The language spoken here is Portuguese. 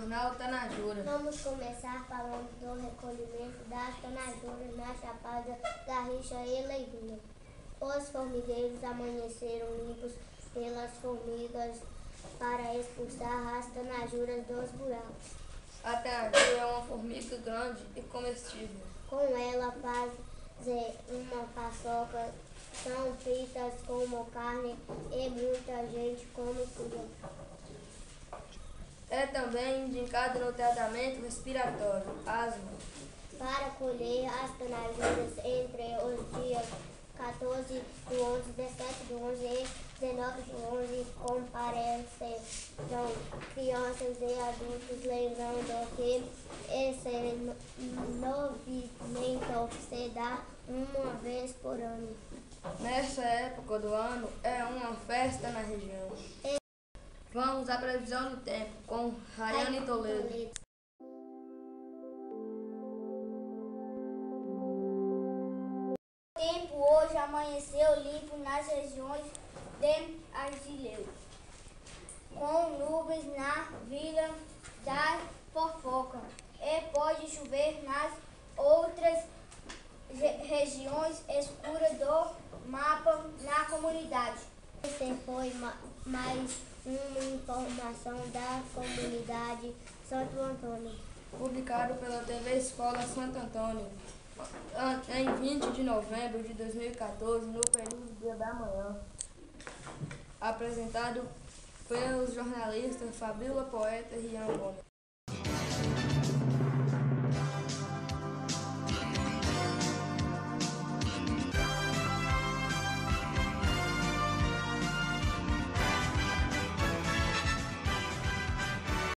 jornal Tanajura. Vamos começar falando do recolhimento das tanajuras na Chapada Garrincha e Leivinha. Os formigueiros amanheceram limpos pelas formigas para expulsar as tanajuras dos buracos. A tanajura é uma formiga grande e comestível. Com ela fazem uma paçoca, são fritas como carne e muita gente come crua. É também indicado no tratamento respiratório, asma. Para colher as tanajuras entre os dias 14 do 11, 17 do 11 e 19 do 11, comparecerão crianças e adultos, lembrando que esse movimento se dá uma vez por ano. Nessa época do ano é uma festa na região. Vamos à previsão do tempo com Rayane Toledo. O tempo hoje amanheceu limpo nas regiões de Argileu, com nuvens na Vila da Fofoca, e pode chover nas outras regiões escuras do mapa na comunidade. Essa foi mais uma informação da comunidade Santo Antônio, Publicado pela TV Escola Santo Antônio, em 20 de novembro de 2014, no período Dia da Manhã. Apresentado pelos jornalistas Fabíola Poeta e Rian Gomes.